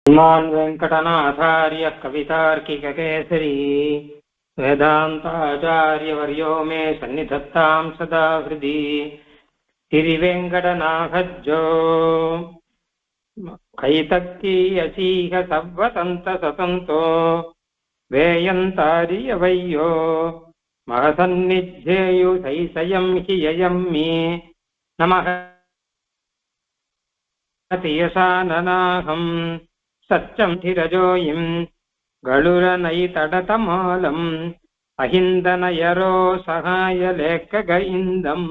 श्रीमान् वेङ्कटनाथार्य कवितार्किककेसरी वेदान्ताचार्यवर्यो मे सन्निधत्तां सदा हृदि तिरिवेङ्कटनाथज्जो कैतक्कीयसीह सव्वतन्तसतन्तो वेयन्तार्यवय्यो महसन्निध्येयुसैसयं हि ययं मे नमः यशाननाहम् सत्यं धीरजोयिं गळुरनैतडतमालम् अहिन्दनयरो सहाय लेखगैन्दम्.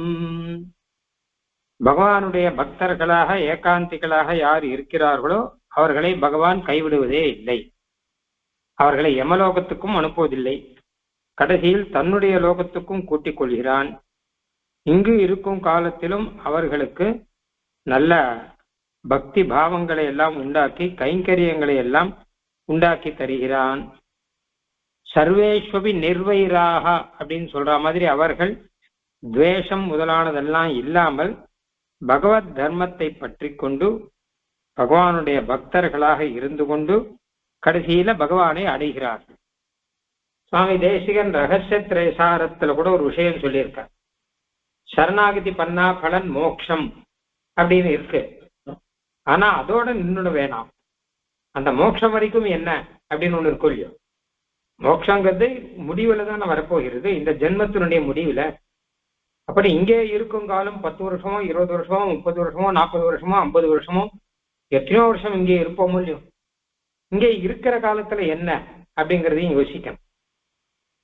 பகவானுடைய பக்தர்களாக ஏகாந்திகளாக யார் இருக்கிறார்களோ அவர்களை பகவான் கைவிடுவதே இல்லை. அவர்களை யமலோகத்துக்கும் அனுப்புவதில்லை. கடைசியில் தன்னுடைய லோகத்துக்கும் கூட்டிக் கொள்கிறான். இங்கு இருக்கும் காலத்திலும் அவர்களுக்கு நல்ல பக்தி பாவங்களை எல்லாம் உண்டாக்கி கைங்கரியங்களை எல்லாம் உண்டாக்கி தருகிறான். சர்வேஸ்வபி நிர்வைராக அப்படின்னு சொல்ற மாதிரி அவர்கள் துவேஷம் முதலானதெல்லாம் இல்லாமல் பகவத் தர்மத்தை பற்றி கொண்டு பகவானுடைய பக்தர்களாக இருந்து கொண்டு கடைசியில பகவானை அடைகிறார்கள். சுவாமி தேசிகன் ரகசிய திரேசாரத்துல கூட ஒரு விஷயம் சொல்லியிருக்கார். சரணாகதி பண்ணா பலன் மோட்சம் அப்படின்னு இருக்கு. ஆனா அதோட நின்று வேணாம். அந்த மோட்சம் வரைக்கும் என்ன அப்படின்னு ஒண்ணு இருக்கும் இல்லையோ. மோட்சங்கிறது முடிவுல தான் வரப்போகிறது, இந்த ஜென்மத்தினுடைய முடிவுல. அப்படி இங்கே இருக்கும் காலம் 10 வருஷமோ 20 வருஷமோ 30 வருஷமோ 40 வருஷமோ 50 வருஷமோ எத்தனையோ வருஷம் இங்கே இருப்போமோ இல்லையோ. இங்கே இருக்கிற காலத்துல என்ன அப்படிங்கிறதையும் யோசிக்கணும்.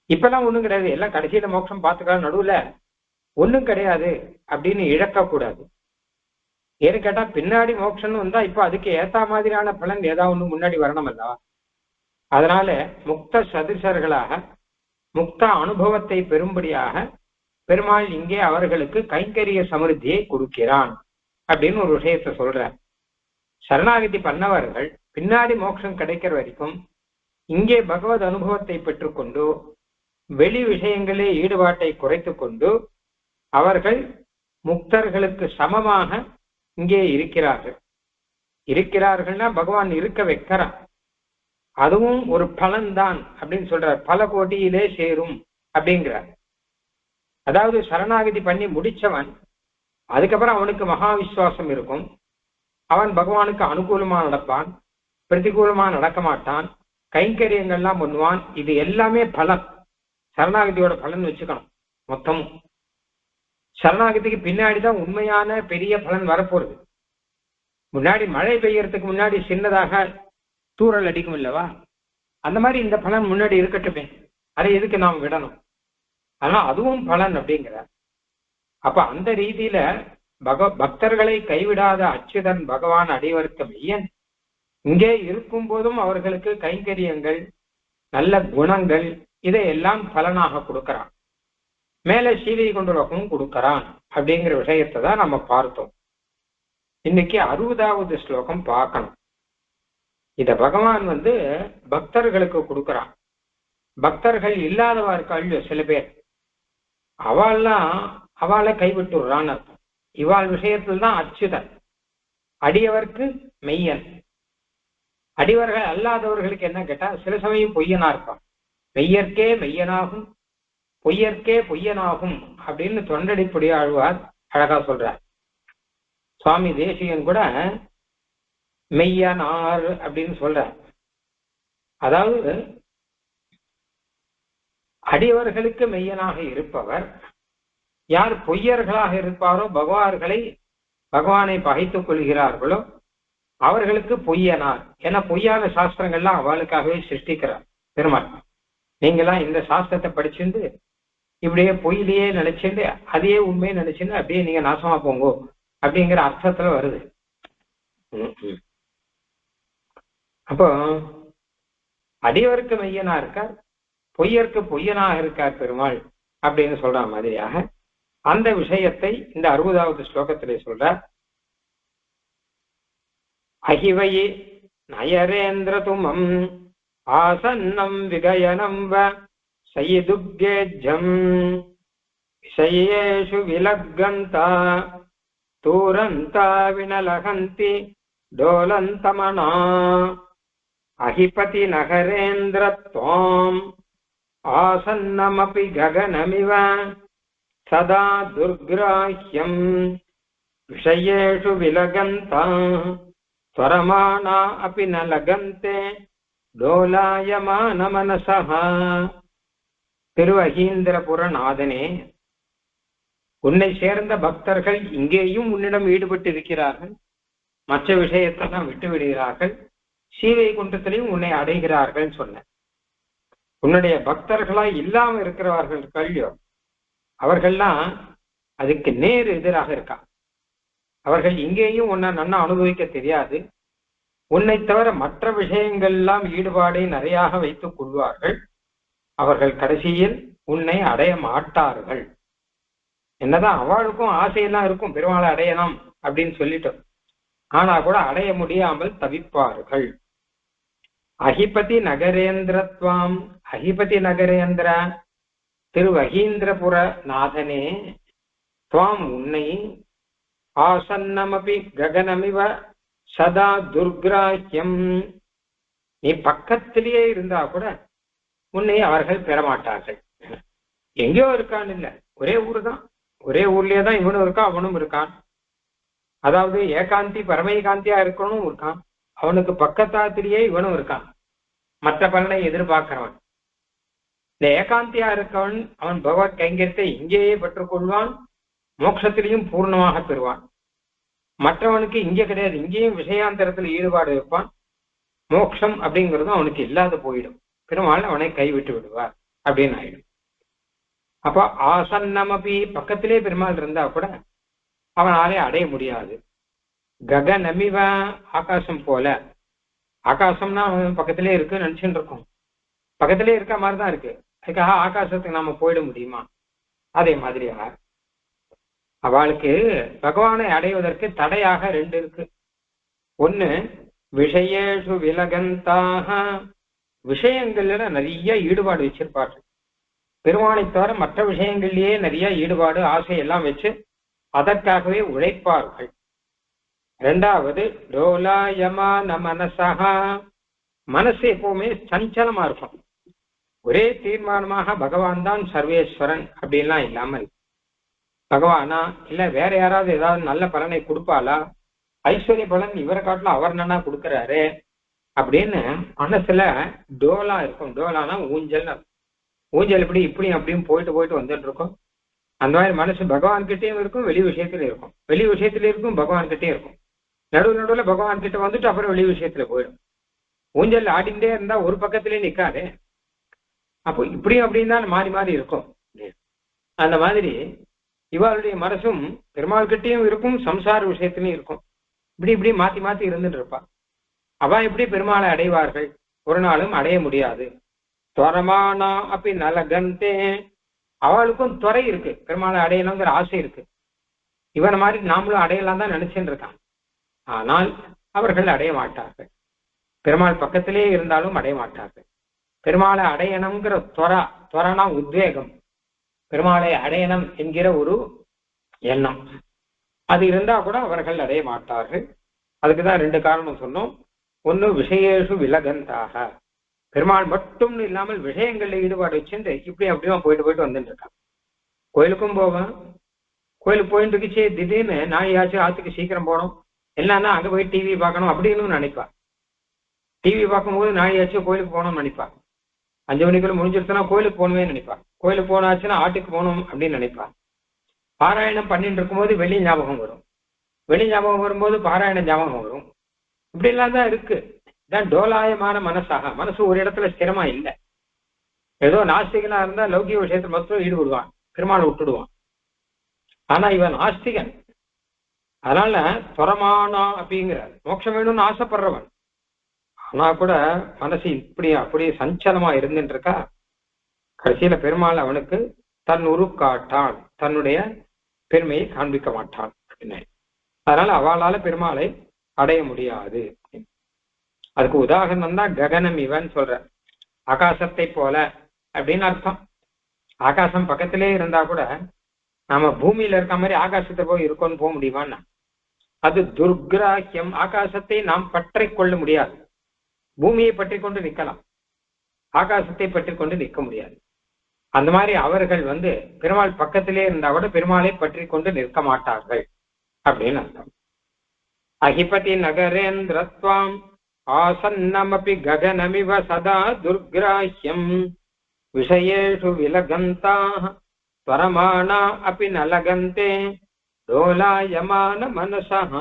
இப்பெல்லாம் ஒண்ணும் கிடையாது, எல்லாம் கடைசியில மோட்சம் பார்த்துக்கலாம், நடுவுல ஒண்ணும் கிடையாது அப்படின்னு இழக்கக்கூடாது. ஏன்னு கேட்டா பின்னாடி மோட்சம்னு வந்தா இப்ப அதுக்கு ஏத்த மாதிரியான பலன் ஏதாவது ஒண்ணு முன்னாடி வரணும் அல்லவா. அதனால முக்த சதிர்சர்களாக முக்த அனுபவத்தை பெறும்படியாக பெருமாள் இங்கே அவர்களுக்கு கைங்கரிய சமிருத்தியை கொடுக்கிறான் அப்படின்னு ஒரு விஷயத்த சொல்ற. சரணாகதி பண்ணவர்கள் பின்னாடி மோட்சம் கிடைக்கிற வரைக்கும் இங்கே பகவத் அனுபவத்தை பெற்றுக்கொண்டு வெளி விஷயங்களே ஈடுபாட்டை குறைத்து கொண்டு அவர்கள் முக்தர்களுக்கு சமமாக இங்கே இருக்கிறார்கள்னா பகவான் இருக்க வைக்கிறான். அதுவும் ஒரு பலன் தான் அப்படின்னு சொல்றார். பல கோட்டியிலே சேரும் அப்படிங்கிறார். அதாவது சரணாகதி பண்ணி முடிச்சவன் அதுக்கப்புறம் அவனுக்கு மகா விசுவாசம் இருக்கும். அவன் பகவானுக்கு அனுகூலமா நடப்பான், பிரதிகூலமா நடக்க மாட்டான், கைங்கரியங்கள்லாம் பண்ணுவான். இது எல்லாமே பலன், சரணாகதியோட பலன் வச்சுக்கணும். மொத்தமும் சரணாகதிக்கு பின்னாடிதான் உண்மையான பெரிய பலன் வரப்போறது. முன்னாடி மழை பெய்யறதுக்கு முன்னாடி சின்னதாக தூறல் அடிக்கும் இல்லவா, அந்த மாதிரி இந்த பலன் முன்னாடி இருக்கட்டுமே, அதை எதுக்கு நாம் விடணும். ஆனா அதுவும் பலன் அப்படிங்கிறார். அப்ப அந்த ரீதியில பக்தர்களை கைவிடாத அச்சுதன் பகவான் அடைவர்க்க மையன் இங்கே இருக்கும் போதும் அவர்களுக்கு கைங்கரியங்கள் நல்ல குணங்கள் இதையெல்லாம் பலனாக கொடுக்கிறான். மேல சீதை கொண்டுலகமும் கொடுக்கறான் அப்படிங்கிற விஷயத்தை தான் நம்ம பார்த்தோம். இன்னைக்கு 60வது ஸ்லோகம் பார்க்கணும். இத பகவான் பக்தர்களுக்கு கொடுக்கறான். பக்தர்கள் இல்லாதவார்கள் சில பேர், அவளை கைவிட்டுறான்னு அர்த்தம். இவாள் விஷயத்தில் தான் அச்சுதன், அடியவர்க்கு மெய்யன். அடியவர்கள் அல்லாதவர்களுக்கு என்ன கேட்டா சில சமயம் பொய்யனா இருப்பான். மெய்யற்கே மெய்யனாகும் பொய்யற்கே பொய்யனாகும் அப்படின்னு தொண்டடிப்படி ஆழ்வார் அழகா சொல்றார். சுவாமி தேசிகன் கூட மெய்யனார் அப்படின்னு சொல்றார். அதாவது அடியவர்களுக்கு மெய்யனாக இருப்பவர் யார் பொய்யர்களாக இருப்பாரோ, பகவானை பகைத்துக் கொள்கிறார்களோ அவர்களுக்கு பொய்யனார். ஏன்னா பொய்யான சாஸ்திரங்கள்லாம் அவளுக்காகவே சிருஷ்டிக்கிறார் பெருமாள். நீங்களாம் இந்த சாஸ்திரத்தை படிச்சுட்டு இப்படியே பொய்யிலேயே நினைச்சுட்டு அதையே உண்மையை நினைச்சுட்டு அப்படியே நீங்க நாசமா போங்கோ அப்படிங்கிற அர்த்தத்துல வருது. அப்போ அடியவருக்கு மெய்யனா இருக்கார், பொய்யருக்கு பொய்யனாக இருக்கார் பெருமாள் அப்படின்னு சொல்ற மாதிரியாக அந்த விஷயத்தை இந்த 60வது ஸ்லோகத்திலே சொல்றார். அகிவயே நயரேந்திர துமம் ஆசன்னம் விகயனம் வ சயிதுப்கேஜ்ஜம் விஷயேஷு விலக்கந்தா தூரந்தா வினலகந்தி டோலந்தமனா அஹிபதி நகரேந்திரத்வாம் ஆசன்னமபி ககனமிவ சதா துர்கிராஹ்யம் விஷயேஷு விலகந்தா ஸ்வரமானா அபி ந லகந்தே டோலாயமான மனசஹ. திருவகீந்திரபுர நாதனே, உன்னை சேர்ந்த பக்தர்கள் இங்கேயும் உன்னிடம் ஈடுபட்டு இருக்கிறார்கள். மற்ற விஷயத்தெல்லாம் விட்டு விடுகிறார்கள். ஸ்ரீவைகுண்டத்திலையும் உன்னை அடைகிறார்கள் சொன்ன. உன்னுடைய பக்தர்களாய் இல்லாம இருக்கிறவர்கள் கல்யோ அவர்கள்லாம் அதுக்கு நேர் எதிராக இருக்கா. அவர்கள் இங்கேயும் உன்னை நன்னா அனுபவிக்க தெரியாது. உன்னை தவிர மற்ற விஷயங்கள்லாம் ஈடுபாடை நிறையாக வைத்துக் கொள்வார்கள். அவர்கள் கடைசியில் உன்னை அடைய மாட்டார்கள். என்னதான் அவளுக்கும் ஆசையெல்லாம் இருக்கும், பெருமாளை அடையலாம் அப்படின்னு சொல்லிட்டோம். ஆனா கூட அடைய முடியாமல் தவிப்பார்கள். அஹிபதி நகரேந்திரத்வாம், அஹிபதி நகரேந்திர திருவகீந்திரபுர நாதனே, துவாம் உன்னை, ஆசன்னமபி ககனமிவ சதா துர்கிராஹ்யம், நீ பக்கத்திலேயே இருந்தா கூட உன்னை அவர்கள் பெறமாட்டார்கள். எங்கேயோ இருக்கான் இல்ல, ஒரே ஊரு தான், ஒரே ஊர்லயே தான் இவனும் இருக்கான் அவனும் இருக்கான். அதாவது ஏகாந்தி பரமேகாந்தியா இருக்கணும் இருக்கான், அவனுக்கு பக்கத்தாத்திலேயே இவனும் இருக்கான். மற்ற பலனை எதிர்பார்க்கிறவன். இந்த ஏகாந்தியா இருக்கவன் அவன் பகவத் கைங்கரியத்தை இங்கேயே பெற்றுக்கொள்வான், மோட்சத்திலையும் பூர்ணமாக பெறுவான். மற்றவனுக்கு இங்கே கிடையாது, இங்கேயும் விஷயாந்தரத்தில் ஈடுபாடு வைப்பான். மோட்சம் அப்படிங்கிறதும் அவனுக்கு இல்லாத போயிடும். பெருமாள் அவனை கைவிட்டு விடுவார் அப்படின்னு ஆயிடும். அப்போ ஆசன்னமபி, பக்கத்திலே பெருமாள் இருந்தா கூட அவனாலே அடைய முடியாது. ககனமிவ, ஆகாசம் போல. ஆகாசம்னா அவன் பக்கத்திலே இருக்கு நினைச்சுட்டு இருக்கும், பக்கத்திலே இருக்க மாதிரிதான் இருக்கு. அதுக்காக ஆகாசத்துக்கு நாம போயிட முடியுமா? அதே மாதிரியா அவளுக்கு பகவானை அடைவதற்கு தடையாக ரெண்டு இருக்கு. ஒண்ணு விஷயேஷு விலகந்தாக, விஷயங்கள்ல நிறைய ஈடுபாடு வச்சிருப்பார்கள். பெருமானை தவிர மற்ற விஷயங்கள்லயே நிறைய ஈடுபாடு ஆசை எல்லாம் வச்சு அதற்காகவே உழைப்பார்கள். ரெண்டாவது டோலாயமான மனசஹா, மனசு எப்பவுமே சஞ்சலமா இருக்கும். ஒரே தீர்மானமாக பகவான் தான் சர்வேஸ்வரன் அப்படின்லாம் இல்லாமல், பகவானா இல்ல வேற யாராவது ஏதாவது நல்ல பலனை கொடுப்பாளா, ஐஸ்வர்ய பலன் இவரை காட்டிலும் அவர் நன்னா கொடுக்கறாரு அப்படின்னு மனசுல டோலா இருக்கும். டோலானா ஊஞ்சல், ஊஞ்சல் இப்படி இப்படி அப்படின்னு போயிட்டு போயிட்டு வந்துட்டு இருக்கும். அந்த மாதிரி மனசு பகவான் கிட்டேயும் இருக்கும், வெளி விஷயத்துல இருக்கும். வெளி விஷயத்துல இருக்கும், பகவான் கிட்டே இருக்கும். நடுவு நடுவுல பகவான் கிட்ட வந்துட்டு அப்புறம் வெளி விஷயத்துல போயிடும். ஊஞ்சல் ஆடிண்டே இருந்தா ஒரு பக்கத்திலே நிக்காது. அப்போ இப்படியும் அப்படின்னு தான் மாறி மாறி இருக்கும். அந்த மாதிரி இவளுடைய மனசும் பெருமாள் கிட்டையும் இருக்கும், சம்சார விஷயத்திலையும் இருக்கும். இப்படி இப்படி மாத்தி மாத்தி இருந்துட்டு இருப்பா. அவ எப்படி பெருமாளை அடைவார்கள்? ஒரு நாளும் அடைய முடியாது. துவரமானா அப்படி நலகந்தே, அவளுக்கும் துறை இருக்கு, பெருமாளை அடையணுங்கிற ஆசை இருக்கு. இவனை மாதிரி நாமளும் அடையலாம் தான் நினைச்சுட்டு இருக்கான். ஆனால் அவர்கள் அடைய மாட்டார்கள். பெருமாள் பக்கத்திலே இருந்தாலும் அடைய மாட்டார்கள். பெருமாளை அடையணுங்கிற துவரனா உத்வேகம், பெருமாளை அடையணும் என்கிற ஒரு எண்ணம், அது இருந்தா கூட அவர்கள் அடைய மாட்டார்கள். அதுக்குதான் ரெண்டு காரணம் சொன்னோம். ஒன்னு விஷயேஷு விலகந்தாக, பெருமாள் மட்டும் இல்லாமல் விஷயங்கள்ல ஈடுபாடு வச்சுட்டு இப்படி அப்படியே போயிட்டு போயிட்டு வந்துட்டு இருக்கான். கோயிலுக்கும் போவேன், கோயிலுக்கு போயிட்டு இருக்குச்சு, திடீர்னு நாளையாச்சும் ஆத்துக்கு சீக்கிரம் போகணும், என்னன்னா அங்க போய் டிவி பார்க்கணும் அப்படின்னு நினைப்பா. டிவி பார்க்கும்போது நாளையாச்சும் கோயிலுக்கு போகணும்னு நினைப்பா. 5 மணிக்குள்ள முடிஞ்சிருச்சுன்னா கோயிலுக்கு போகணுமே நினைப்பா. கோயிலுக்கு போனாச்சுன்னா ஆட்டுக்கு போகணும் அப்படின்னு நினைப்பா. பாராயணம் பண்ணிட்டு இருக்கும்போது வெளி ஞாபகம் வரும், வெளி ஞாபகம் வரும்போது பாராயண ஞாபகம் வரும். இப்படி எல்லாம் தான் இருக்கு. இதான் டோலாயமான மனசாக, மனசு ஒரு இடத்துல ஸ்திரமா இல்லை. ஏதோ நாஸ்திகனா இருந்தா லௌகிக விஷயத்துல மட்டும் ஈடுபடுவான், பெருமாளை விட்டுடுவான். ஆனா இவன் நாஸ்திகன், அதனால துறமானா அப்படிங்கிற மோட்சம் வேணும்னு ஆசைப்படுறவன். ஆனா கூட மனசு இப்படி அப்படியே சஞ்சலமா இருந்துட்டு இருக்கா. கடைசியில பெருமாள் அவனுக்கு தன் உருக்காட்டான், தன்னுடைய பெருமையை காண்பிக்க மாட்டான் அப்படின்னு. அதனால அவளால பெருமாளை அடைய முடியாது. அதுக்கு உதாரணம் தான் ககனம் இவன் சொல்ற, ஆகாசத்தை போல அப்படின்னு அர்த்தம். ஆகாசம் பக்கத்திலே இருந்தா கூட நாம பூமியில இருக்க மாதிரி ஆகாசத்தை போய் இருக்கோன்னு போக முடியுமான்னா அது துர்கிராஹ்யம். ஆகாசத்தை நாம் பற்றி கொள்ள முடியாது. பூமியை பற்றி கொண்டு நிற்கலாம், ஆகாசத்தை பற்றி கொண்டு நிற்க முடியாது. அந்த மாதிரி அவர்கள் பெருமாள் பக்கத்திலே இருந்தா கூட பெருமாளை பற்றி கொண்டு நிற்க மாட்டார்கள் அப்படின்னு அர்த்தம். அஹிபதி நகரேந்திரத்வாம் ஆசன்னமபி ககனமிவ சதா துர்கிராஹ்யம் விஷயேஷு விலகந்தாः ஸ்வரமாணா அபி நலகந்தே டோலாயமான மனசஹ.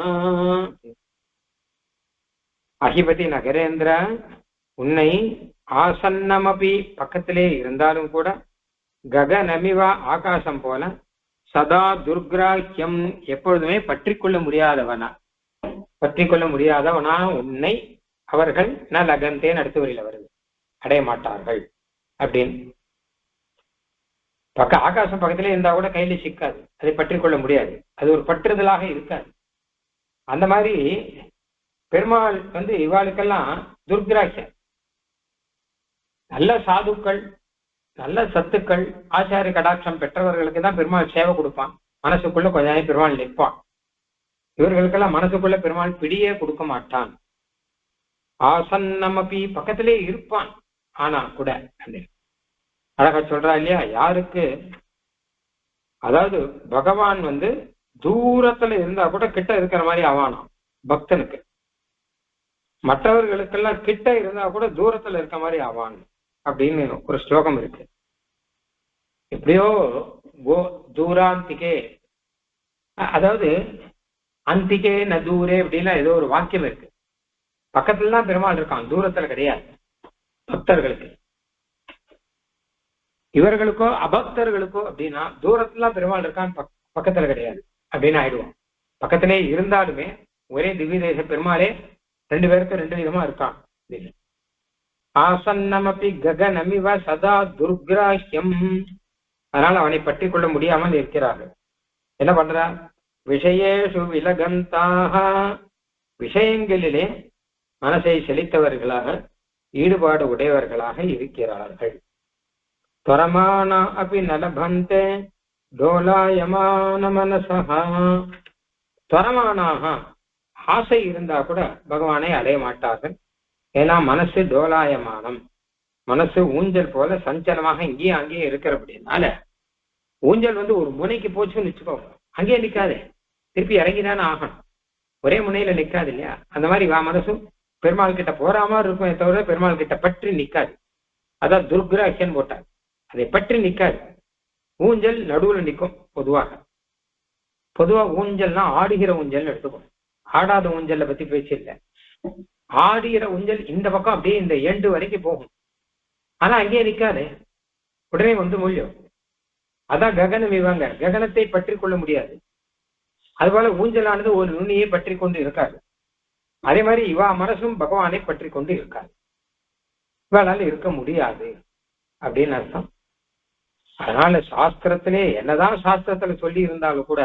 அஹிபதி நகரேந்திர, உன்னை ஆசன்னமபி பக்கத்திலே இருந்தாலும் கூட, ககனமிவா ஆகாசம் போல, சதா துர்கிராஹ்யம் எப்பொழுதுமே பற்றி கொள்ள முடியாதவனா உன்னை அவர்கள் நலகந்தேன் அடுத்த வரையில் வருது அடைய மாட்டார்கள் அப்படின்னு. ஆகாசம் பக்கத்திலே இருந்தா கூட கையில சிக்காது, அதை பற்றி கொள்ள முடியாது, அது ஒரு பற்றுதலாக இருக்காது. அந்த மாதிரி பெருமாள் இவாளுக்கெல்லாம் துர்கிராஹ்யம். நல்ல சாதுக்கள், நல்ல சத்துக்கள், ஆச்சாரிய கடாட்சம் பெற்றவர்களுக்கு தான் பெருமாள் சேவை கொடுப்பான், மனசுக்குள்ள கொஞ்ச நேரம் பெருமாள் நிற்பான். இவர்களுக்கெல்லாம் மனசுக்குள்ள பெருமாள் பிடியே கொடுக்க மாட்டான். ஆசன்னமபி பக்கத்திலே இருப்பான், ஆனா கூட அழகா சொல்றா இல்லையா, யாருக்கு அதாவது பகவான் தூரத்துல இருந்தா கூட கிட்ட இருக்கிற மாதிரி ஆவானாம் பக்தனுக்கு, மற்றவர்களுக்கெல்லாம் கிட்ட இருந்தா கூட தூரத்துல இருக்க மாதிரி ஆவான் அப்படின்னு ஒரு ஸ்லோகம் இருக்கு. எப்படியோ தூராந்திகே, அதாவது அந்திகே ந தூரே அப்படின்னா ஏதோ ஒரு வாக்கியம் இருக்கு. பக்கத்துல தான் பெருமாள் இருக்கான், தூரத்துல கிடையாது பக்தர்களுக்கு. இவர்களுக்கோ அபக்தர்களுக்கோ அப்படின்னா தூரத்துல பெருமாள் இருக்கான், பக்கத்துல கிடையாது அப்படின்னு ஆயிடுவோம். பக்கத்திலே இருந்தாலுமே ஒரே திவ்ய தேச பெருமாளே ரெண்டு பேருக்கு ரெண்டு விதமா இருக்கான். ஆசன்னமபி ககனமிவ சதா துர்கிராஹ்யம், அதனால அவனை பற்றி கொள்ள முடியாமல் இருக்கிறார்கள். என்ன பண்றா, விஷயேஷு விலகந்தாக, விஷயங்களிலே மனசை செலுத்தவர்களாக ஈடுபாடு உடையவர்களாக இருக்கிறார்கள். துவரமான அபி நலபந்தே டோலாயமான மனசஹ, துவரமானாக ஆசை இருந்தா கூட பகவானை அடைய மாட்டார்கள். ஏன்னா மனசு டோலாயமானம், மனசு ஊஞ்சல் போல சஞ்சலமாக இங்கேயும் அங்கேயும் இருக்கிறபடினால, ஊஞ்சல் ஒரு முனைக்கு போச்சுன்னு வச்சுக்கோங்க, அங்கேயே நிக்காது, திருப்பி இறங்கிதானே ஆகணும், ஒரே முனையில நிக்காது இல்லையா. அந்த மாதிரி மனசும் பெருமாள் கிட்ட போற மாதிரி இருக்குமே தவிர பெருமாள் கிட்ட பற்றி நிக்காது. அதான் துர்கிராஹ்யன் போட்டார், அதை பற்றி நிக்காது. ஊஞ்சல் நடுவுல நிற்கும். பொதுவா ஊஞ்சல்னா ஆடுகிற ஊஞ்சல் எடுத்துக்கும், ஆடாத ஊஞ்சல்ல பத்தி பேச்சு இல்லை. ஆடுகிற ஊஞ்சல் இந்த பக்கம் அப்படியே இந்த எண்டு வரைக்கும் போகும், ஆனா அங்கேயே நிக்காது, உடனே மூழ்கும். அதான் ககனம் இவங்க, ககனத்தை பற்றி கொள்ள முடியாது. அதுபோல ஊஞ்சலானது ஒரு நுண்ணியை பற்றி கொண்டு இருக்காது. அதே மாதிரி இவா மனசும் பகவானை பற்றி கொண்டு இருக்காது, இவளால இருக்க முடியாது அப்படின்னு அர்த்தம். அதனால சாஸ்திரத்திலே என்னதான் சாஸ்திரத்துல சொல்லி இருந்தாலும் கூட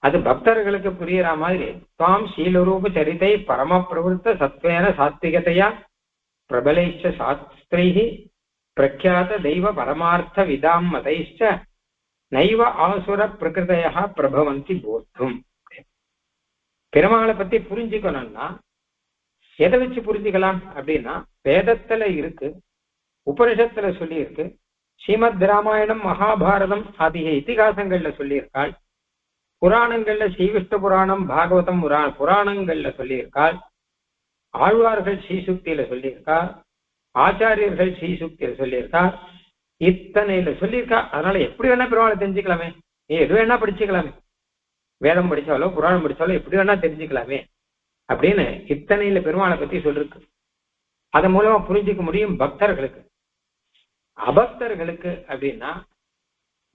அது பக்தர்களுக்கு புரியற மாதிரி, தாம் சீலரூப சரிதை பரம பிரவருத்த சத்வேன சாத்விகதையா பிரபலைச்ச சாஸ்திரைஹி பிரக்யாத தெய்வ பரமார்த்த விதாம் மதைச்ச நைவ ஆசுர பிரகிருதையா பிரபவந்தி போத்தும். பெருமாளை பத்தி புரிஞ்சுக்கணும்னா எதை வச்சு புரிஞ்சுக்கலாம் அப்படின்னா, வேதத்துல இருக்கு, உபனிஷத்துல சொல்லி இருக்கு, ஸ்ரீமத் ராமாயணம் மகாபாரதம் ஆகிய இதிகாசங்கள்ல சொல்லியிருக்காள், புராணங்கள்ல ஸ்ரீவிஷ்ணு புராணம் பாகவதம் புராணங்கள்ல சொல்லியிருக்காள், ஆழ்வார்கள் ஸ்ரீசுக்தியில சொல்லியிருக்கா, ஆச்சாரியர்கள் ஸ்ரீசுக்தியில சொல்லியிருக்கா, இத்தனையில சொல்லியிருக்கா. அதனால எப்படி வேணா பெருமாளை தெரிஞ்சுக்கலாமே, நீ எது வேணா படிச்சுக்கலாமே, வேதம் படிச்சாலோ புராணம் படிச்சாலோ எப்படி வேணா தெரிஞ்சுக்கலாமே அப்படின்னு இத்தனையில பெருமாளை பத்தி சொல்லிருக்கு. அதன் மூலமா புரிஞ்சுக்க முடியும் பக்தர்களுக்கு. அபக்தர்களுக்கு அப்படின்னா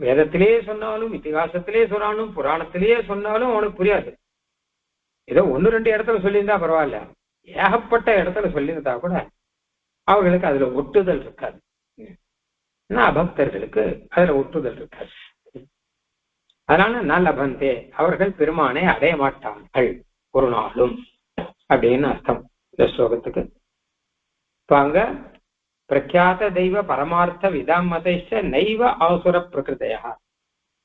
வேதத்திலேயே சொன்னாலும் இதிகாசத்திலேயே சொன்னாலும் புராணத்திலேயே சொன்னாலும் அவனுக்கு புரியாது. ஏதோ ஒன்னு ரெண்டு இடத்துல சொல்லியிருந்தா பரவாயில்ல, ஏகப்பட்ட இடத்துல சொல்லியிருந்தா கூட அவர்களுக்கு அதுல ஒட்டுதல் இருக்காது. அபக்தர்களுக்கு அதுல ஒட்டுதல் இருக்காது. அதனால நலபந்தே, அவர்கள் பெருமானை அடைய மாட்டார்கள் ஒரு நாளும் அப்படின்னு அர்த்தம் இந்த ஸ்லோகத்துக்கு. இப்ப அங்க பிரக்யாத தெய்வ பரமார்த்த விதாம் மதைச்ச நைவ ஆசுர பிரகிருதையா,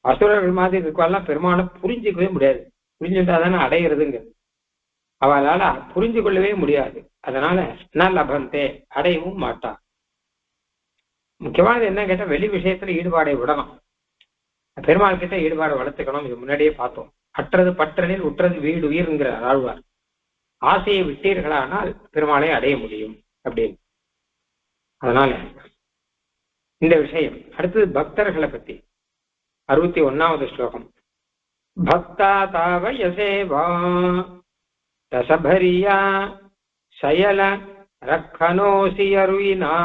அசுரர்கள் மாதிரி இருக்கலாம் பெருமானை புரிஞ்சுக்கவே முடியாது. புரிஞ்சுட்டாதானே அடையிறதுங்கிறது, அவளால புரிஞ்சு கொள்ளவே முடியாது. அதனால ந லபந்தே அடையவும் மாட்டார். முக்கியமானது என்ன கேட்டா வெளி விஷயத்துல ஈடுபாடை விடணும், பெருமாள் கிட்ட ஈடுபாடு வளர்த்துக்கணும். இது முன்னாடியே பார்த்தோம். அற்றது பற்றனில் உற்றது வீடு உயிர்ங்கிற ஆழ்வார். ஆசையை விட்டீர்களானால் பெருமாளை அடைய முடியும் அப்படின்னு. அதனால இந்த விஷயம். அடுத்தது பக்தர்களை பத்தி 61வது ஸ்லோகம். பக்தா தாவயசேவா ரசபரியா சயல ரக்கனோசி அருயினா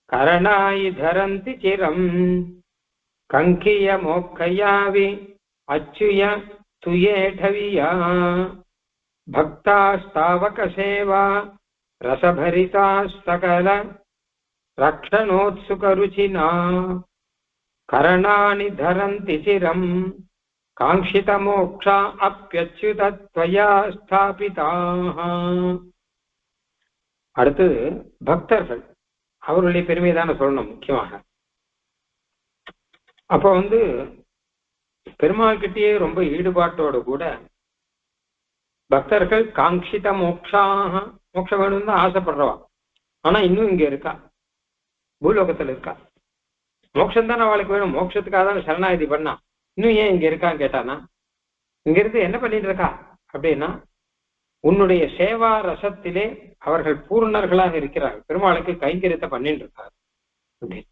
கரணாயி தரந்தி சிரம் கங்கிய மோக்கயாவி அச்சுய துயேடவியா பக்தாஸ்தாவக சேவா ரசபரிதா சகல ரக்ஷணோத்சுகருச்சினா கரணானி தரந்தி சிரம் காங்கித மோக்ஷா அப்யச்சுத த்வயா ஸ்தாபிதாஹ. அடுத்தது பக்தர்கள், அவருடைய பெருமையை தானே சொல்லணும் முக்கியமாக. அப்போ பெருமாள் கிட்டேயே ரொம்ப ஈடுபாட்டோடு கூட பக்தர்கள் காங்கித மோக்ஷாக, மோட்சம் வேணும்னு தான் ஆசைப்படுறவா. ஆனா இன்னும் இங்க இருக்கா, பூலோகத்துல இருக்கா. மோட்சம் தானே அவளுக்கு வேணும், மோட்சத்துக்காக தான் சரணாகதி பண்ணா. இன்னும் ஏன் இங்க இருக்கான்னு கேட்டானா, இங்க இருந்து என்ன பண்ணிட்டு இருக்கா அப்படின்னா, உன்னுடைய சேவா ரசத்திலே அவர்கள் பூர்ணர்களாக இருக்கிறார்கள், பெருமாளுக்கு கைங்கரியத்தை பண்ணிட்டு இருக்காரு அப்படின்னு.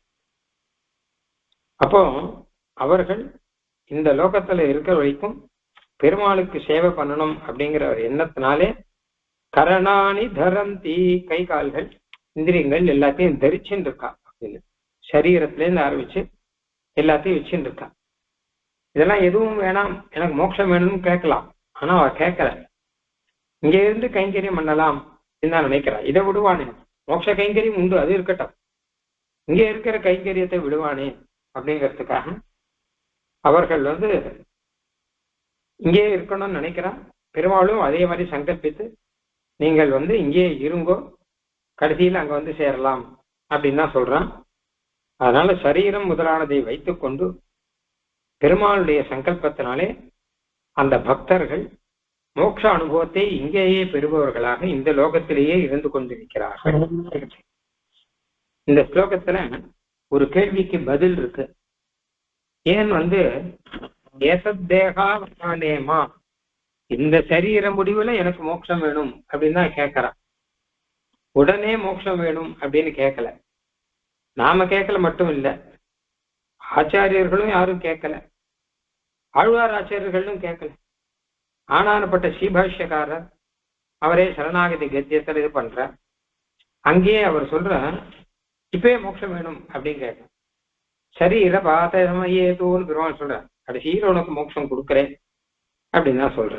அப்போ அவர்கள் இந்த லோகத்துல இருக்கிற வரைக்கும் பெருமாளுக்கு சேவை பண்ணணும் அப்படிங்கிற ஒரு எண்ணத்தினாலே கரணாணி தரந்தி, கை கால்கள் இந்திரியங்கள் எல்லாத்தையும் தரிச்சுட்டு இருக்கா அப்படின்னு. சரீரத்துல இருந்து ஆரம்பிச்சு எல்லாத்தையும் வச்சுட்டு இருக்கா. இதெல்லாம் எதுவும் வேணாம், எனக்கு மோட்சம் வேணும்னு கேட்கலாம். ஆனா அவ கேட்கல, இங்க இருந்து கைங்கரியம் பண்ணலாம் தான் நினைக்கிறா. இதை விடுவானே, மோட்ச கைங்கரியம் உண்டு, அது இருக்கட்டும், இங்க இருக்கிற கைங்கரியத்தை விடுவானே அப்படிங்கிறதுக்காக அவர்கள் இங்கே இருக்கணும்னு நினைக்கிறா. பெருமாளும் அதே மாதிரி சங்கல்பித்து நீங்கள் இங்கே இருங்கோ, கடைசியில் அங்க சேரலாம் அப்படின்னு தான் சொல்றான். அதனால சரீரம் முதலானதை வைத்துக்கொண்டு பெருமாளுடைய சங்கல்பத்தினாலே அந்த பக்தர்கள் மோட்ச அனுபவத்தை இங்கேயே பெறுபவர்களாக இந்த லோகத்திலேயே இருந்து கொண்டிருக்கிறார்கள். இந்த ஸ்லோகத்துல ஒரு கேள்விக்கு பதில் இருக்கு. ஏன் ஏசத்தேகானேமா, இந்த சரீர முடிவுல எனக்கு மோட்சம் வேணும் அப்படின்னு தான் கேட்கறான். உடனே மோட்சம் வேணும் அப்படின்னு கேட்கல. நாம கேட்கல மட்டும் இல்ல, ஆச்சாரியர்களும் யாரும் கேட்கல, ஆழ்வார் ஆச்சாரியர்களும் கேட்கல. ஆனானப்பட்ட ஸ்ரீபாஷ்யக்காரர் அவரே சரணாகதி கத்தியத்தில் இது பண்ற, அங்கேயே அவர் சொல்ற இப்பயே மோட்சம் வேணும் அப்படின்னு கேட்க. சரி இதை பார்த்தோன்னு பெருமாள் சொல்ற, கடைசியில் உனக்கு மோட்சம் கொடுக்குறேன் அப்படின்னு தான் சொல்ற.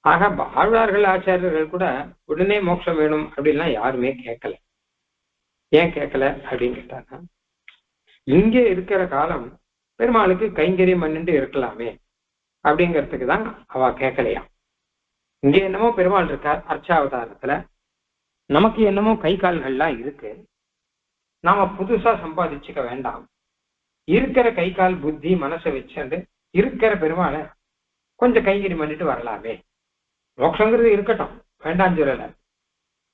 ஆக ஆழ்வார்கள் ஆச்சாரியர்கள் கூட உடனே மோட்சம் வேணும் அப்படின்லாம் யாருமே கேட்கல. ஏன் கேட்கல அப்படின்னு கேட்டாங்க, இங்கே இருக்கிற காலம் பெருமாளுக்கு கைங்கரியம் பண்ணிட்டு இருக்கலாமே அப்படிங்கிறதுக்கு தான் அவ கேட்கலையாம். இங்க என்னமோ பெருமாள் இருக்கார் அர்ச்சாவதாரத்துல, நமக்கு என்னமோ கை கால்கள்லாம் இருக்கு, நாம புதுசா சம்பாதிச்சுக்க வேண்டாம், இருக்கிற கை கால் புத்தி மனசை வச்சுட்டு இருக்கிற பெருமாளை கொஞ்சம் கைங்கரியம் பண்ணிட்டு வரலாமே. மோட்சங்கிறது இருக்கட்டும், வேண்டாம் சொல்லல,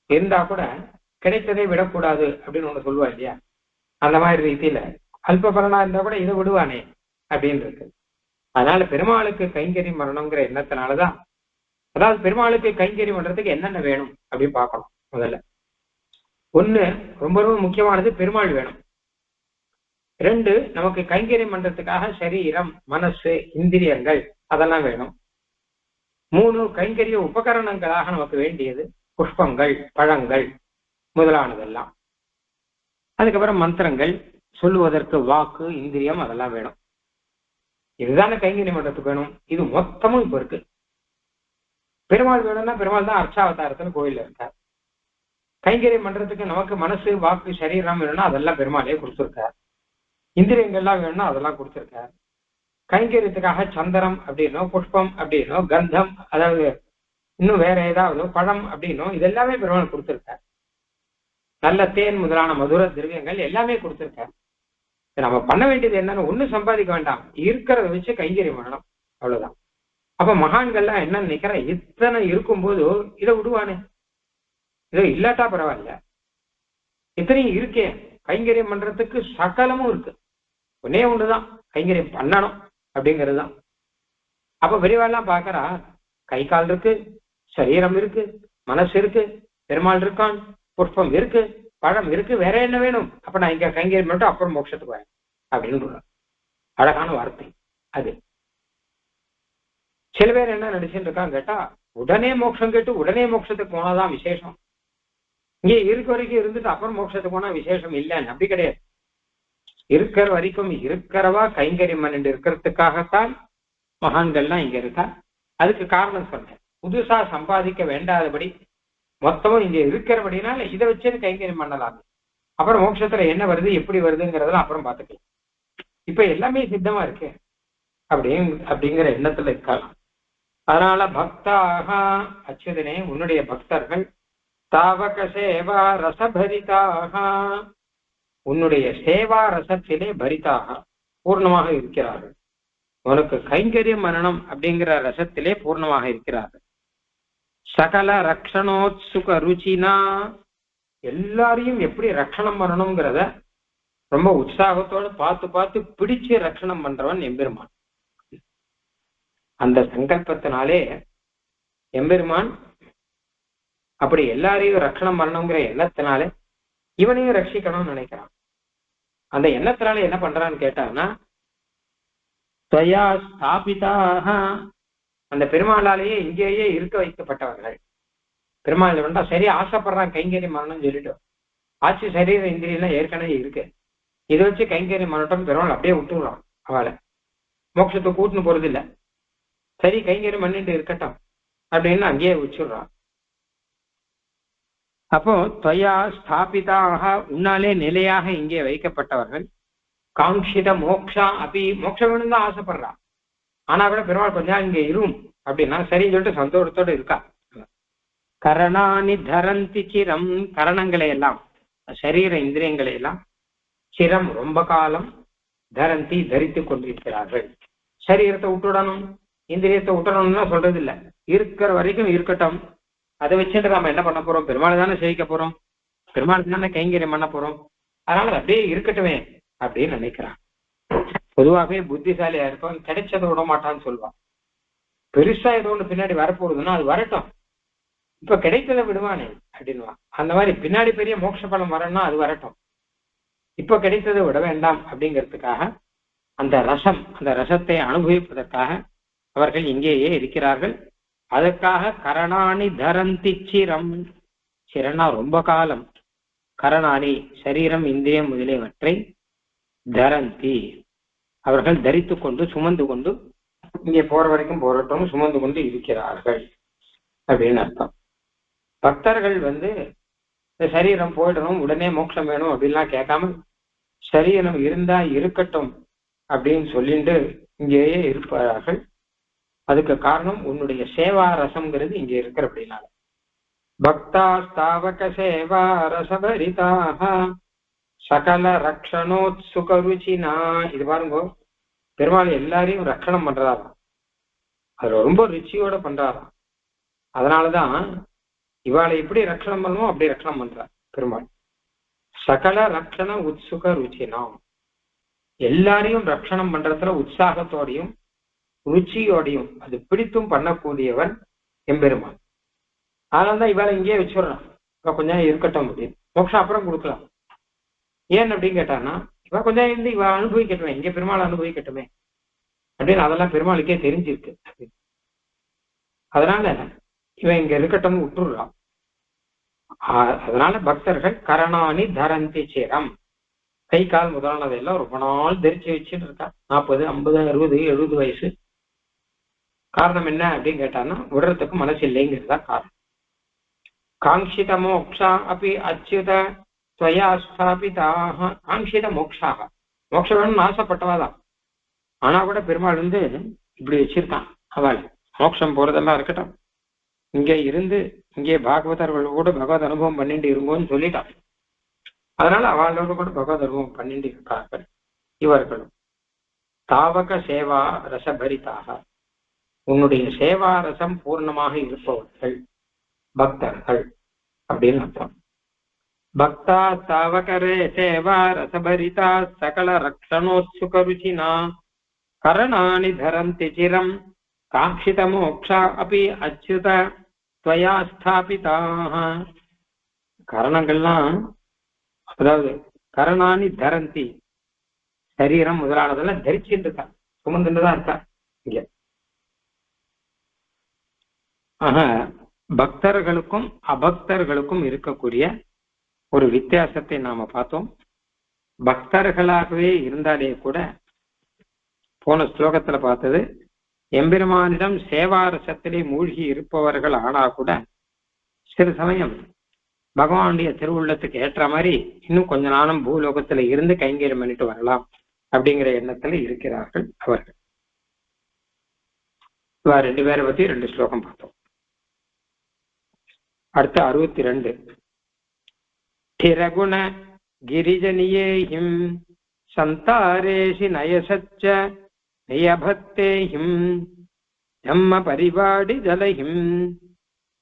இருந்தா கூட கிடைத்ததை விடக்கூடாது அப்படின்னு ஒண்ணு சொல்லுவா இல்லையா, அந்த மாதிரி ரீதியில அல்ப பலனா இருந்தா கூட இதை விடுவானே அப்படின்னு இருக்கு. அதனால பெருமாளுக்கு கைங்கரியம் வரணுங்கிற எண்ணத்தினாலதான், அதாவது பெருமாளுக்கு கைங்கரியம் பண்றதுக்கு என்னென்ன வேணும் அப்படின்னு பார்க்கணும். முதல்ல ஒண்ணு, ரொம்ப ரொம்ப முக்கியமானது பெருமாள் வேணும். 2, நமக்கு கைங்கரியம் பண்றதுக்காக சரீரம் மனசு இந்திரியங்கள் அதெல்லாம் வேணும். 3, கைங்கரிய உபகரணங்களாக நமக்கு வேண்டியது புஷ்பங்கள் பழங்கள் முதலானதெல்லாம். அதுக்கப்புறம் மந்திரங்கள் சொல்லுவதற்கு வாக்கு இந்திரியம் அதெல்லாம் வேணும். இதுதானே கைங்கரியம் பண்றதுக்கு வேணும். இது மொத்தமும் இப்ப இருக்கு. பெருமாள் வேணும்னா பெருமாள் தான் அர்ச்சாவதாரத்துல கோயில்ல இருக்கார். கைங்கரியம் பண்றதுக்கு நமக்கு மனசு வாக்கு சரீரம் வேணும்னா அதெல்லாம் பெருமாளே கொடுத்துருக்கார். இந்திரியங்கள்லாம் வேணும்னா அதெல்லாம் கொடுத்துருக்கார். கைங்கரியத்துக்காக சந்தனம் அப்படின்னோ புஷ்பம் அப்படின்னோ கந்தம், அதாவது இன்னும் வேற ஏதாவது பழம் அப்படின்னோ இதெல்லாமே பெருமாள் கொடுத்துருக்கார். நல்ல தேன் முதலான மதுர திரவியங்கள் எல்லாமே கொடுத்துருக்கார். நம்ம பண்ண வேண்டியது என்னன்னு ஒண்ணும் சம்பாதிக்க வேண்டாம், இருக்கிறத வச்சு கைங்கரியம் பண்ணணும், அவ்வளவுதான். அப்ப மகான்கள்லாம் என்ன நினைக்கிற, இத்தனை இருக்கும்போது இதை விடுவானே, இதோ இல்லாட்டா பரவாயில்ல, இத்தனையும் இருக்கே, கைங்கரியம் பண்றதுக்கு சகலமும் இருக்கு. ஒன்னே ஒண்ணுதான் கைங்கரியம் பண்ணணும் அப்படிங்கிறது தான். அப்ப பெரியவாள்லாம் பாக்குறா, கை கால் இருக்கு, சரீரம் இருக்கு, மனசு இருக்கு, பெருமாள் இருக்கான், புஷ்பம் இருக்கு, பழம் இருக்கு, வேற என்ன வேணும்? அப்ப நான் இங்க கைங்கரியம் பண்ணிட்டு அப்புறம் மோட்சத்துக்கு வரேன் அப்படின்னு அழகான வார்த்தை அது. சில பேர் என்ன நினைச்சுட்டு இருக்கான்னு கேட்டா, உடனே மோட்சம் கேட்டு உடனே மோட்சத்துக்கு போனாதான் விசேஷம், இங்கே இருக்க வரைக்கும் இருந்துட்டு அப்புறம் மோட்சத்துக்கு போனா விசேஷம் இல்லைன்னு. அப்படி கிடையாது. இருக்கிற வரைக்கும் இருக்கிறவா கைங்கரியம் பண்ணிட்டு இருக்கிறதுக்காகத்தான் மகான்கள்லாம் இங்க இருக்கா. அதுக்கு காரணம் சொன்னேன், புதுசா சம்பாதிக்க வேண்டாதபடி மொத்தமும் இங்க இருக்கிறபடினால இதை வச்சு கைங்கரியம் பண்ணலாம். அப்புறம் மோட்சத்துல என்ன வருது எப்படி வருதுங்கிறதெல்லாம் அப்புறம் பார்த்துக்கலாம். இப்ப எல்லாமே சித்தமா இருக்கு அப்படிங்கிற எண்ணத்துல இருக்கலாம். அதனால பக்தாக அச்சுதனே, உன்னுடைய பக்தர்கள் தாவக சேவா ரசபரிதாக, உன்னுடைய சேவா ரசத்திலே பரிதாக பூர்ணமாக இருக்கிறார்கள். உனக்கு கைங்கரியம் மரணம் அப்படிங்கிற ரசத்திலே பூர்ணமாக இருக்கிறார்கள். சகல ரக்ஷணோத்சுக ருச்சினா, எல்லாரையும் எப்படி ரட்சணம் பண்ணணுங்கிறத ரொம்ப உற்சாகத்தோடு பார்த்து பார்த்து பிடிச்சு ரட்சணம் பண்றவன் எம்பெருமான். அந்த சங்கல்பத்தினாலே எம்பெருமான் அப்படி எல்லாரையும் ரட்சணம் பண்ணணுங்கிற எண்ணத்தினாலே இவனையும் ரட்சிக்கணும்னு நினைக்கிறான். அந்த எண்ணத்தினால என்ன பண்றான்னு கேட்டான்னா, ஸ்தாபிதாக, அந்த பெருமாளாலேயே இங்கேயே இருக்க வைக்கப்பட்டவர்கள். பெருமாள் வேண்டா சரி ஆசைப்படுறான் கைங்கரியம் பண்ணணும்னு சொல்லிட்டு, ஆட்சி சரீர இந்திரியெல்லாம் ஏற்கனவே இருக்கு, இதை வச்சு கைங்கரியம் பண்ணட்டும் பெருமாள் அப்படியே விட்டுடுறான். அவளை மோட்சத்தை கூட்டுன்னு போறது இல்லை, சரி கைங்கரியம் பண்ணிட்டு இருக்கட்டும் அப்படின்னு அங்கேயே வச்சுடுறான். அப்போ துவயா ஸ்தாபிதாக, உன்னாலே நிலையாக இங்கே வைக்கப்பட்டவர்கள். காங்கித மோக்ஷா அப்படி மோட்சம் வேணும் தான் ஆசைப்படுறான், ஆனா கூட பெருமாள் கொஞ்ச நாள் இங்க இரும் அப்படின்னா சரின்னு சொல்லிட்டு சந்தோஷத்தோடு இருக்கா. கரணானி தரந்தி சிரம், கரணங்களை எல்லாம் சரீர இந்திரியங்களை எல்லாம் சிரம் ரொம்ப காலம் தரந்தி தரித்து கொண்டிருக்கிறார்கள். சரீரத்தை விட்டுடணும் இந்திரியத்தை விட்டுடணும்னா சொல்றது இல்லை, இருக்கிற வரைக்கும் இருக்கட்டும். அதை வச்சுட்டு நாம என்ன பண்ண போறோம்? பெருமாள் தானே சேவிக்க போறோம், பெருமாள் தானே கைங்கரியம் பண்ண போறோம், அதனால அப்படியே இருக்கட்டுமே அப்படின்னு நினைக்கிறான். பொதுவாகவே புத்திசாலியா இருப்பான், கிடைச்சதை விட மாட்டான்னு சொல்லுவான். பெருசா ஏதோ ஒண்ணு பின்னாடி வரப்போகுதுன்னா அது வரட்டும், இப்ப கிடைத்ததை விடுவானே அப்படின்வான். அந்த மாதிரி பின்னாடி பெரிய மோட்ச பலம் வரணும்னா அது வரட்டும், இப்ப கிடைத்ததை விட வேண்டாம் அப்படிங்கிறதுக்காக அந்த ரசம், அந்த ரசத்தை அனுபவிப்பதற்காக அவர்கள் இங்கேயே இருக்கிறார்கள். அதற்காக கரணாணி தரந்தி சிரம், சிரனா ரொம்ப காலம், கரணாணி சரீரம் இந்திரியம் முதலியவற்றை தரந்தி அவர்கள் தரித்து கொண்டு சுமந்து கொண்டு இங்கே போற வரைக்கும் போராட்டம் சுமந்து கொண்டு இருக்கிறார்கள் அப்படின்னு அர்த்தம். பக்தர்கள் இந்த சரீரம் போயிடணும் உடனே மோட்சம் வேணும் அப்படின்லாம் கேட்காம சரீரம் இருந்தா இருக்கட்டும் அப்படின்னு சொல்லிட்டு இங்கேயே இருப்பார்கள். அதுக்கு காரணம் உன்னுடைய சேவா ரசம்ங்கிறது இங்க இருக்கிற அப்படின்னால. பக்தா ஸ்தாவக சேவா ரசபரிதாக சகல ரக்ஷணோத்சுக ருச்சினா, இது பாருங்க பெருமாள் எல்லாரையும் ரட்சணம் பண்றாராம், அதுல ரொம்ப ருச்சியோட பண்றாராம். அதனாலதான் இவாளை எப்படி ரட்சணம் பண்ணுமோ அப்படி ரட்சணம் பண்றார் பெருமாள். சகல ரக்ஷண உத்சுக ருச்சினா, எல்லாரையும் ரட்சணம் பண்றதுல உற்சாகத்தோடையும் ருச்சியோடையும் அது பிடித்தும் பண்ணக்கூடியவன் எம்பெருமான். அதனால்தான் இவாளை இங்கேயே வச்சுடுறான், இவ கொஞ்சம் இருக்கட்டும் அப்படின்னு, மோட்சம் அப்புறம் கொடுக்கலாம். ஏன் அப்படின்னு கேட்டான்னா, இவ கொஞ்சம் இருந்து இவ அனுபவிக்கட்டுமே, இங்க பெருமாள் அனுபவிக்கட்டுமே அப்படின்னு அதெல்லாம் பெருமாளுக்கே தெரிஞ்சிருக்கு. அதனால இவன் இங்க இருக்கட்டும் விட்டுடுறான். அதனால பக்தர்கள் கரணாணி தரந்தி சிரம், கை கால் முதலானதெல்லாம் ரொம்ப நாள் தரிச்சு வச்சுட்டு இருக்கா, 40, 50, 60, 70 வயசு. காரணம் என்ன அப்படின்னு கேட்டான்னா, விடுறதுக்கு மனசு இல்லைங்கிறதா காரணம். காங்கித மோக்ஷா அப்படி அச்சுத துவயா ஸ்தாபிதாக, காங்கித மோக்ஷாக, மோட்சம் வேணும்னு ஆசைப்பட்டவாதான், ஆனா கூட பெருமாள் இப்படி வச்சிருக்கான். அவள் மோட்சம் போறதெல்லாம் இருக்கட்டும், இங்கே இருந்து இங்கே பாகவதர்கள் கூட பகவத் அனுபவம் பண்ணிட்டு இருங்கோன்னு சொல்லிட்டான். அதனால அவளோட கூட பகவத் அனுபவம் பண்ணிட்டு இருக்கார்கள் இவர்களும். தாவக சேவா ரசபரிதாக, உன்னுடைய சேவா ரசம் பூர்ணமாக இருப்பவர்கள் பக்தர்கள். அப்படின்னு அர்த்தம். பக்தா சாவகரே சேவா ரசபரிதா சகல ரக்ஷணோத்சுக ருச்சினா கரணானி தரந்தி சிரம் காட்சித மோக்ஷா அபி அச்சுத துவயா ஸ்தாபிதாக. கரணங்கள்லாம், அதாவது கரணானி தரந்தி, சரீரம் முதலானதெல்லாம் தரிச்சுட்டு இருக்கா, சுமந்துட்டுதான் இருக்கா இங்க. ஆக பக்தர்களுக்கும் அபக்தர்களுக்கும் இருக்கக்கூடிய ஒரு வித்தியாசத்தை நாம பார்த்தோம். பக்தர்களாகவே இருந்தாலே கூட போன ஸ்லோகத்துல பார்த்தது, எம்பெருமானிடம் சேவாரசத்திலே மூழ்கி இருப்பவர்கள் ஆனா கூட சிறு சமயம் பகவானுடைய திருவுள்ளத்துக்கு ஏற்ற மாதிரி இன்னும் கொஞ்ச நாளும் பூலோகத்துல இருந்து கைங்கரியம் பண்ணிட்டு வரலாம் அப்படிங்கிற எண்ணத்துல இருக்கிறார்கள் அவர்கள். ரெண்டு பேரை பத்தி 2 ஸ்லோகம் பார்த்தோம். அடுத்த 62. ஸ்திரகுண கிரிஜனியேஹிம் சந்தாரேஷி நயசச்ச நயபக்தேஹிம் தம்ம பரிவாடி ஜலஹிம்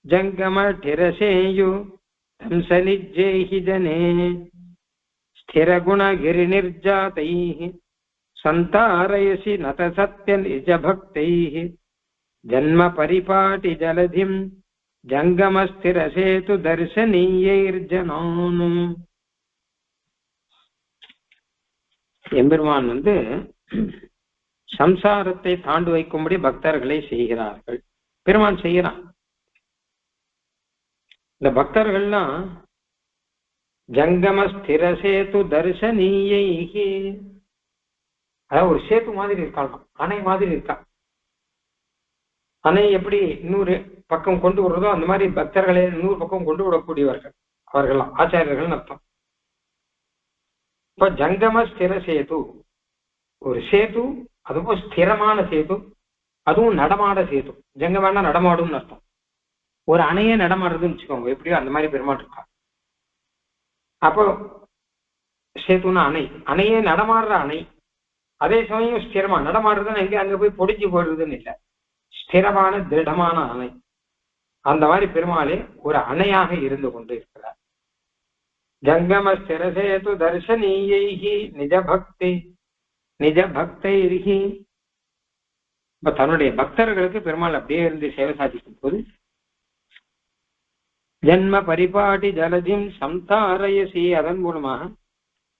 ஜங்கம டிரசேயு தம்சனிஜ்ஜேஹி ஜனே ஸ்திரகுண கிரிநிர்ஜாதைஹி சந்தாரயசி நத சத்ய நிஜபக்தைஹி ஜன்ம பரிபாட்டி ஜலதிம் ஜங்கமஸ்திரசேது தர்சனீயைர்ஜனானு. எம்பெருமான் சம்சாரத்தை தாண்டு வைக்கும்படி பக்தர்களை செய்கிறார்கள். பெருமான் செய்யறான். இந்த பக்தர்கள்லாம் ஜங்கம ஸ்திரசேது தர்சனீயைஹி, அதாவது ஒரு சேத்து மாதிரி இருக்காங்க, அணை மாதிரி இருக்கா. அணை எப்படி இன்னொரு பக்கம் கொண்டு விடுறதோ அந்த மாதிரி பக்தர்களை இன்னொரு பக்கம் கொண்டு விடக்கூடியவர்கள் அவர்கள்லாம் ஆச்சாரியர்கள் அர்த்தம். இப்ப ஜங்கம ஸ்திர சேது, ஒரு சேது, அதுவும் ஸ்திரமான சேது, அதுவும் நடமாட சேது. ஜங்கமான நடமாடும் அர்த்தம். ஒரு அணையே நடமாடுறதுன்னு வச்சுக்கோங்க, எப்படியோ அந்த மாதிரி பெருமாள் இருக்கா. அப்போ சேத்துன்னா அணை, அணையே நடமாடுற அணை. அதே சமயம் ஸ்திரமா நடமாடுறதுன்னு எங்க அங்க போய் பொடிஞ்சு போடுறதுன்னு இல்லை, ஸ்திரமான திருடமான அணை. அந்த மாதிரி பெருமாளே ஒரு அணையாக இருந்து கொண்டு இருக்கிறார். ஜங்கம ஸ்திரசேது தர்சனீயைஹி நிஜபக்தி நிஜபக்தைர்ஹி. இப்ப தன்னுடைய பக்தர்களுக்கு பெருமாள் அப்படியே இருந்து சேவை சாதிக்கும் போது ஜன்ம பரிபாட்டி ஜலதிம் சம்தாரயசி, அதன் மூலமாக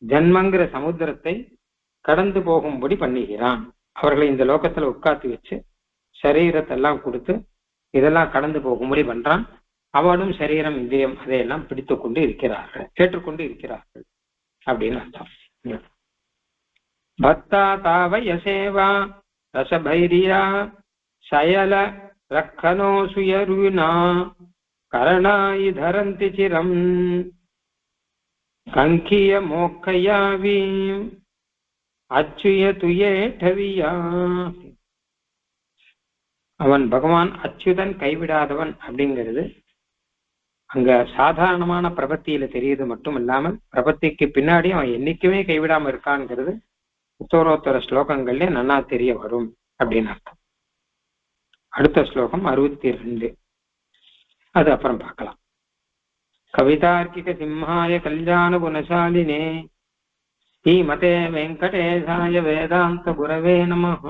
ஜன்மங்கிற சமுத்திரத்தை கடந்து போகும்படி பண்ணுகிறான். அவர்களை இந்த லோகத்துல உட்காந்து வச்சு சரீரத்தை எல்லாம் கொடுத்து இதெல்லாம் கடந்து போகும்படி பண்றான். அவனும் சரீரம் இந்திரியம் அதையெல்லாம் பிடித்து கொண்டு இருக்கிறார்கள், கேட்டுக்கொண்டு இருக்கிறார்கள் அப்படின்னு அர்த்தம். பக்தா தாவய சேவா ரசபைரியா சயல ரக்கனோ சுயருனா கரணாயி தரந்தி சிரம் கங்கிய மோக்கயாவி அச்சுய துயேட்டவியா. அவன் பகவான் அச்சுதன், கைவிடாதவன் அப்படிங்கிறது அங்க சாதாரணமான பிரபத்தியில தெரியுது மட்டும் இல்லாமல் பிரபத்திக்கு பின்னாடி அவன் என்னைக்குமே கைவிடாம இருக்கான்ங்கிறது உத்தரோத்தர ஸ்லோகங்கள்ல நன்னா தெரிய வரும் அப்படின்னு அர்த்தம். அடுத்த ஸ்லோகம் 62, அது அப்புறம் பார்க்கலாம். கவிதார்க்கிக சிம்ஹாய கல்யாண குணசாலினே ஸ்ரீமதே வெங்கடேசாய வேதாந்த குரவே நமஹ.